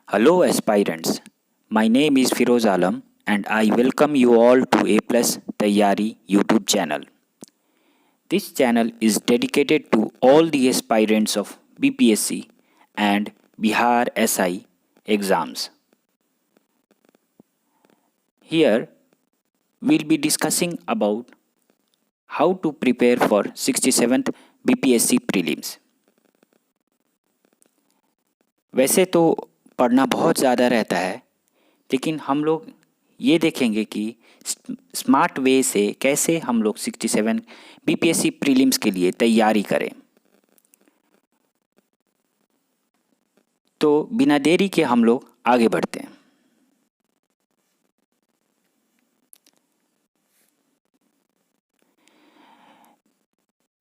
Hello aspirants, my name is Firoz Alam and I welcome you all to A Plus Tayyari YouTube channel. This channel is dedicated to all the aspirants of BPSC and Bihar SI exams. Here we'll be discussing about how to prepare for 67th BPSC prelims. वैसे तो पढ़ना बहुत ज़्यादा रहता है, लेकिन हम लोग ये देखेंगे कि स्मार्ट वे से कैसे हम लोग 67 बीपीएससी प्रीलिम्स के लिए तैयारी करें। तो बिना देरी के हम लोग आगे बढ़ते हैं।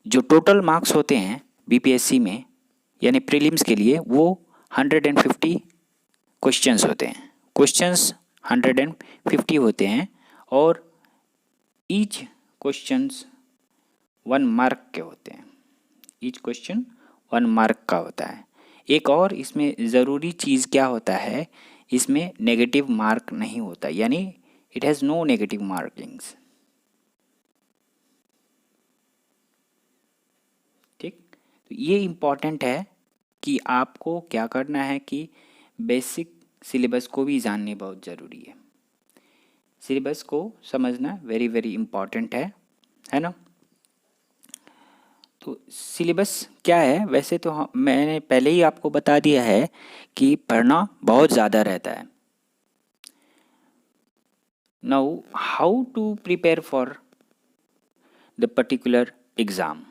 जो टोटल मार्क्स होते हैं बीपीएससी में यानी प्रीलिम्स के लिए वो 150 क्वेश्चंस होते हैं। क्वेश्चंस 150 होते हैं और ईच क्वेश्चंस 1 मार्क के होते हैं। ईच क्वेश्चन 1 मार्क का होता है। एक और इसमें ज़रूरी चीज़ क्या होता है, इसमें नेगेटिव मार्क नहीं होता, यानी it has no negative markings. ठीक, तो ये इम्पॉर्टेंट है कि आपको क्या करना है कि बेसिक सिलेबस को भी जानने बहुत ज़रूरी है। सिलेबस को समझना वेरी वेरी इम्पॉर्टेंट है ना। तो सिलेबस क्या है, वैसे तो मैंने पहले ही आपको बता दिया है कि पढ़ना बहुत ज़्यादा रहता है। Now how to prepare for the particular exam.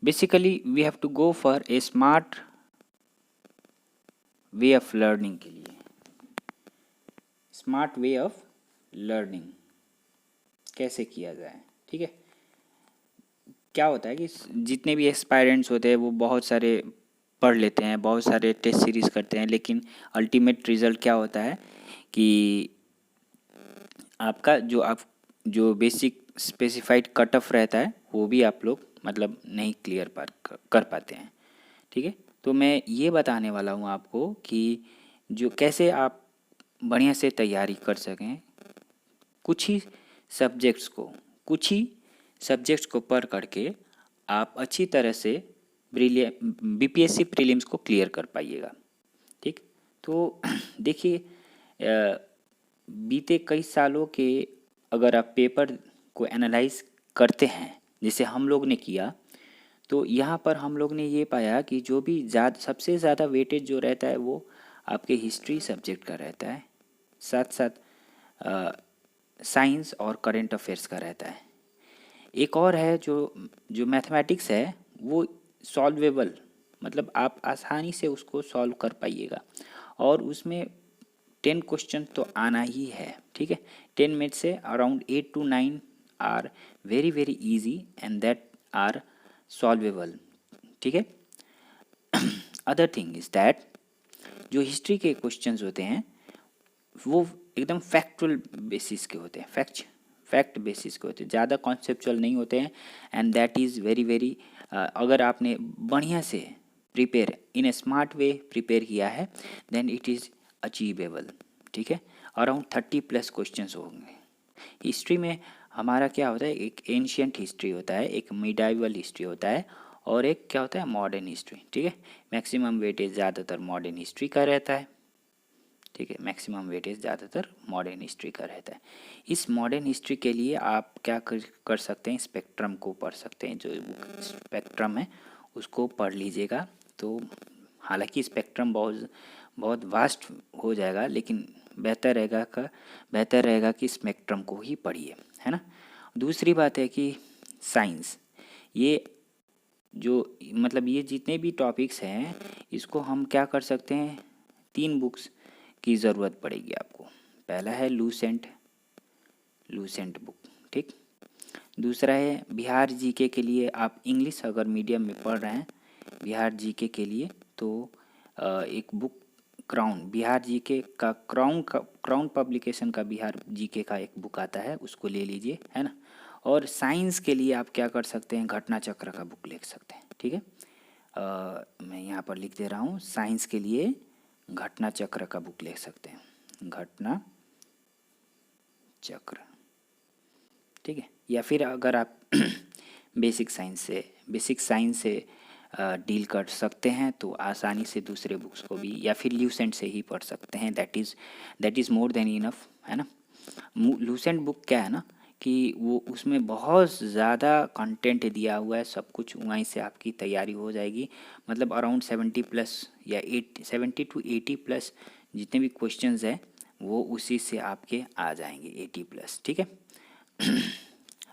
Basically we have to go for a smart way of learning के लिए। स्मार्ट वे ऑफ लर्निंग कैसे किया जाए, ठीक है। क्या होता है कि जितने भी एस्पायरेंट्स होते हैं वो बहुत सारे पढ़ लेते हैं, बहुत सारे टेस्ट सीरीज़ करते हैं, लेकिन अल्टीमेट रिज़ल्ट क्या होता है कि आपका जो बेसिक स्पेसिफाइड कट ऑफ रहता है वो भी आप लोग मतलब नहीं क्लियर कर पाते हैं, ठीक है। तो मैं ये बताने वाला हूँ आपको कि जो कैसे आप बढ़िया से तैयारी कर सकें। कुछ ही सब्जेक्ट्स को पढ़ करके आप अच्छी तरह से बीपीएससी प्रीलिम्स को क्लियर कर पाइएगा, ठीक। तो देखिए, बीते कई सालों के अगर आप पेपर को एनालाइज करते हैं जैसे हम लोग ने किया, तो यहाँ पर हम लोग ने ये पाया कि जो भी सबसे ज़्यादा वेटेज जो रहता है वो आपके हिस्ट्री सब्जेक्ट का रहता है, साथ साथ साइंस और करंट अफेयर्स का रहता है। एक और है जो मैथमेटिक्स है वो सॉल्वेबल, मतलब आप आसानी से उसको सॉल्व कर पाइएगा और उसमें 10 क्वेश्चन तो आना ही है, ठीक है। 10 में से around 8 to 9 are very very easy and that are solvable, ठीक है। अदर थिंग इज दैट जो हिस्ट्री के क्वेश्चंस होते हैं वो एकदम फैक्चुअल बेसिस के होते हैं, फैक्ट बेसिस के होते हैं, ज़्यादा कॉन्सेप्चुअल नहीं होते हैं। And that is very very, अगर आपने बढ़िया से prepare in A smart way prepare किया है देन इट इज़ अचीवेबल, ठीक है। अराउंड 30+ क्वेश्चंस होंगे। हिस्ट्री में हमारा क्या होता है, एक एंशियंट हिस्ट्री होता है, एक मिडाइवल हिस्ट्री होता है और एक क्या होता है मॉडर्न हिस्ट्री, ठीक है। मैक्सिमम वेटेज ज़्यादातर मॉडर्न हिस्ट्री का रहता है, ठीक है। मैक्सिमम वेटेज ज़्यादातर मॉडर्न हिस्ट्री का रहता है। इस मॉडर्न हिस्ट्री के लिए आप क्या कर सकते हैं, स्पेक्ट्रम को पढ़ सकते हैं। जो स्पेक्ट्रम है उसको पढ़ लीजिएगा। तो हालांकि स्पेक्ट्रम बहुत वास्ट हो जाएगा, लेकिन बेहतर रहेगा कि स्पेक्ट्रम को ही पढ़िए, है ना। दूसरी बात है कि साइंस, ये जो मतलब ये जितने भी टॉपिक्स हैं इसको हम क्या कर सकते हैं, 3 बुक्स की ज़रूरत पड़ेगी आपको। पहला है लूसेंट बुक, ठीक। दूसरा है बिहार जीके के लिए, आप इंग्लिश अगर मीडियम में पढ़ रहे हैं बिहार जीके के लिए तो एक बुक बिहार जीके का क्राउन पब्लिकेशन का बिहार जीके का एक बुक आता है, उसको ले लीजिए, है ना। और साइंस के लिए आप क्या कर सकते हैं, घटना चक्र का बुक ले सकते हैं, ठीक है। मैं यहाँ पर लिख दे रहा हूँ, साइंस के लिए घटना चक्र का बुक ले सकते हैं, घटना चक्र, ठीक है। या फिर अगर आप बेसिक साइंस से डील कर सकते हैं तो आसानी से दूसरे बुक्स को भी या फिर ल्यूसेंट से ही पढ़ सकते हैं। That is more than enough, है ना। ल्यूसेंट बुक क्या है ना कि वो उसमें बहुत ज़्यादा कंटेंट दिया हुआ है, सब कुछ वहीं से आपकी तैयारी हो जाएगी। मतलब अराउंड 70+ या 70 to 80+ जितने भी क्वेश्चंस हैं वो उसी से आपके आ जाएंगे, 80+, ठीक है।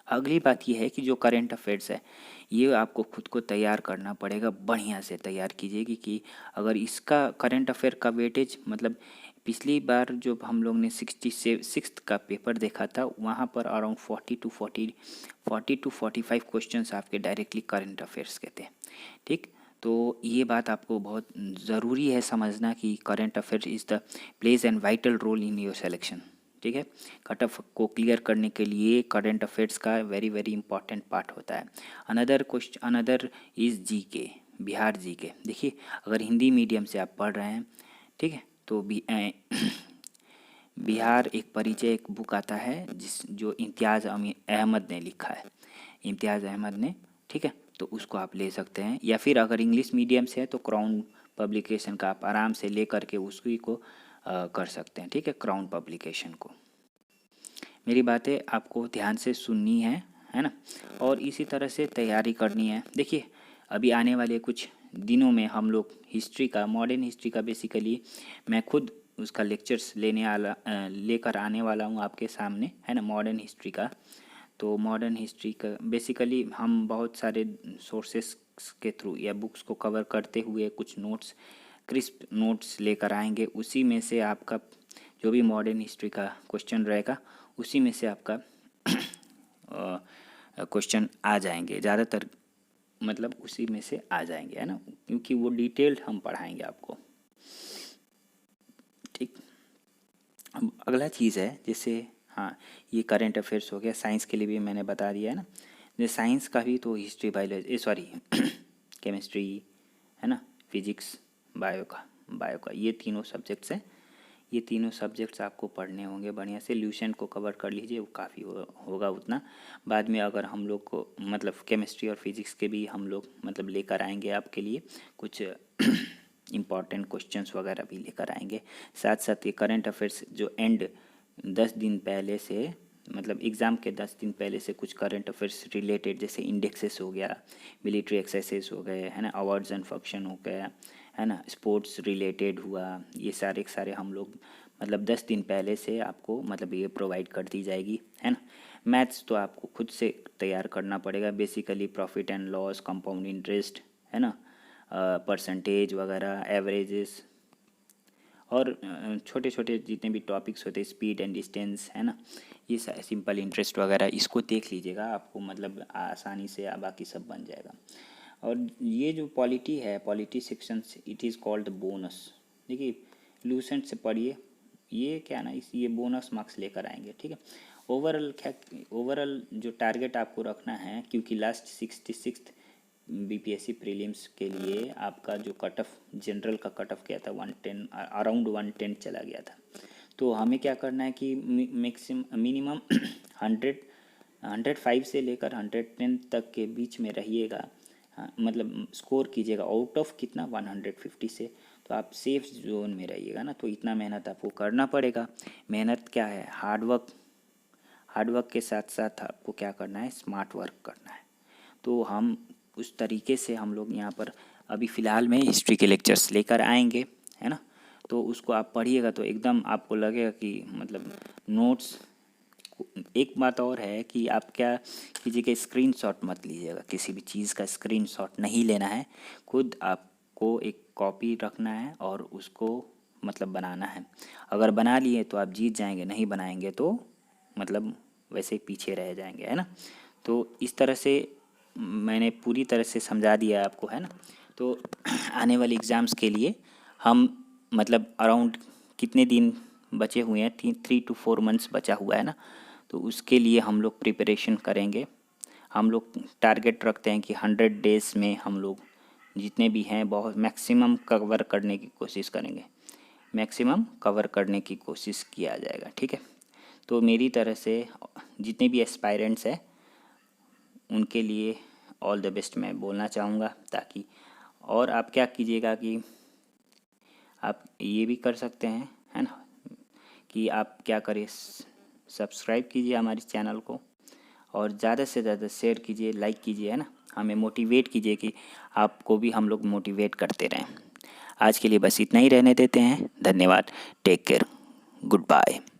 अगली बात यह है कि जो करंट अफेयर्स है ये आपको खुद को तैयार करना पड़ेगा, बढ़िया से तैयार कीजिएगी कि अगर इसका करंट अफेयर का वेटेज मतलब पिछली बार जो हम लोग ने 66 का पेपर देखा था वहाँ पर अराउंड 40 to 45 क्वेश्चंस आपके डायरेक्टली करंट अफेयर्स के थे, ठीक। तो ये बात आपको बहुत ज़रूरी है समझना कि current affair is the plays and vital role in your selection, ठीक है। कट ऑफ को क्लियर करने के लिए करंट अफेयर्स का वेरी वेरी इंपॉर्टेंट पार्ट होता है। Another is GK, Bihar GK. देखिए अगर हिंदी मीडियम से आप पढ़ रहे हैं, ठीक है, तो बिहार एक परिचय एक बुक आता है जो इम्तियाज़ अहमद ने लिखा है, इम्तियाज़ अहमद ने, ठीक है। तो उसको आप ले सकते हैं। या फिर अगर इंग्लिश मीडियम से है तो क्राउन पब्लिकेशन का आप आराम से ले करके उसी को कर सकते हैं, ठीक है, क्राउन पब्लिकेशन को। मेरी बातें आपको ध्यान से सुननी है ना, और इसी तरह से तैयारी करनी है। देखिए अभी आने वाले कुछ दिनों में हम लोग हिस्ट्री का, मॉडर्न हिस्ट्री का बेसिकली मैं खुद उसका लेक्चर्स लेकर आने वाला हूँ आपके सामने, है ना, मॉडर्न हिस्ट्री का। तो मॉडर्न हिस्ट्री का बेसिकली हम बहुत सारे सोर्सेस के थ्रू या बुक्स को कवर करते हुए कुछ क्रिस्प नोट्स लेकर आएंगे। उसी में से आपका जो भी मॉडर्न हिस्ट्री का क्वेश्चन रहेगा उसी में से आपका क्वेश्चन आ जाएंगे, ज़्यादातर मतलब उसी में से आ जाएंगे, है ना, क्योंकि वो डिटेल्ड हम पढ़ाएंगे आपको, ठीक। अब अगला चीज़ है जैसे, हाँ ये करंट अफेयर्स हो गया, साइंस के लिए भी मैंने बता दिया है ना। जैसे साइंस का भी तो हिस्ट्री बायोलॉजी सॉरी केमिस्ट्री, है ना, फिजिक्स, बायो का ये तीनों सब्जेक्ट्स हैं। ये तीनों सब्जेक्ट्स आपको पढ़ने होंगे बढ़िया से। ल्यूसेंट को कवर कर लीजिए, वो काफ़ी होगा उतना। बाद में अगर हम लोग को मतलब केमिस्ट्री और फिजिक्स के भी हम लोग मतलब लेकर आएंगे आपके लिए कुछ इम्पॉर्टेंट क्वेश्चंस वगैरह भी लेकर आएंगे। साथ साथ ये करंट अफेयर्स जो 10 दिन पहले से मतलब एग्ज़ाम के 10 दिन पहले से कुछ करंट अफेयर्स रिलेटेड जैसे इंडेक्सेस हो गया, मिलिट्री एक्सरसाइज हो गए, है ना, अवार्ड्स एंड फंक्शन हो गया, है ना, स्पोर्ट्स रिलेटेड हुआ, ये सारे हम लोग मतलब 10 दिन पहले से आपको मतलब ये प्रोवाइड कर दी जाएगी, है ना। मैथ्स तो आपको खुद से तैयार करना पड़ेगा, basically profit and loss, compound interest, है ना, परसेंटेज वगैरह, एवरेजेस और छोटे छोटे जितने भी टॉपिक्स होते हैं, स्पीड एंड डिस्टेंस, है ना, ये सिंपल इंटरेस्ट वगैरह इसको देख लीजिएगा, आपको मतलब आसानी से बाकी सब बन जाएगा। और ये जो पॉलिटी है, polity section, it is called bonus. देखिए लूसेंट से पढ़िए, ये क्या ना इस ये बोनस मार्क्स लेकर आएंगे, ठीक है। ओवरऑल जो टारगेट आपको रखना है, क्योंकि लास्ट 66 बीपीएससी प्रीलिम्स के लिए आपका जो कट ऑफ जनरल का कट ऑफ क्या था 110, अराउंड 110 चला गया था। तो हमें क्या करना है कि मिनिमम 105 से लेकर 110 तक के बीच में रहिएगा। हाँ, मतलब स्कोर कीजिएगा आउट ऑफ कितना 150 से, तो आप सेफ जोन में रहिएगा ना। तो इतना मेहनत आपको करना पड़ेगा। मेहनत क्या है, हार्डवर्क के साथ साथ आपको क्या करना है, स्मार्ट वर्क करना है। तो हम उस तरीके से हम लोग यहाँ पर अभी फ़िलहाल में हिस्ट्री के लेक्चर्स लेकर आएंगे, है ना। तो उसको आप पढ़िएगा तो एकदम आपको लगेगा कि मतलब नोट्स। एक बात और है कि आप क्या कीजिएगा, स्क्रीनशॉट मत लीजिएगा, किसी भी चीज़ का स्क्रीनशॉट नहीं लेना है। खुद आपको एक कॉपी रखना है और उसको मतलब बनाना है। अगर बना लिए तो आप जीत जाएंगे, नहीं बनाएंगे तो मतलब वैसे पीछे रह जाएंगे, है ना। तो इस तरह से मैंने पूरी तरह से समझा दिया आपको, है ना। तो आने वाले एग्ज़ाम्स के लिए हम मतलब अराउंड कितने दिन बचे हुए हैं, 3 to 4 मंथ्स बचा हुआ है ना। तो उसके लिए हम लोग प्रिपरेशन करेंगे। हम लोग टारगेट रखते हैं कि 100 डेज़ में हम लोग जितने भी हैं बहुत मैक्सिमम कवर करने की कोशिश करेंगे। मैक्सिमम कवर करने की कोशिश किया जाएगा। ठीक है, तो मेरी तरह से जितने भी एस्पायरेंट्स हैं उनके लिए ऑल द बेस्ट मैं बोलना चाहूँगा। ताकि और आप क्या कीजिएगा कि आप ये भी कर सकते हैं, है ना, कि आप क्या करें, सब्सक्राइब कीजिए हमारे चैनल को और ज़्यादा से ज़्यादा शेयर कीजिए, लाइक कीजिए, है ना, हमें मोटिवेट कीजिए कि आपको भी हम लोग मोटिवेट करते रहें। आज के लिए बस इतना ही रहने देते हैं। धन्यवाद। Take care. Good bye.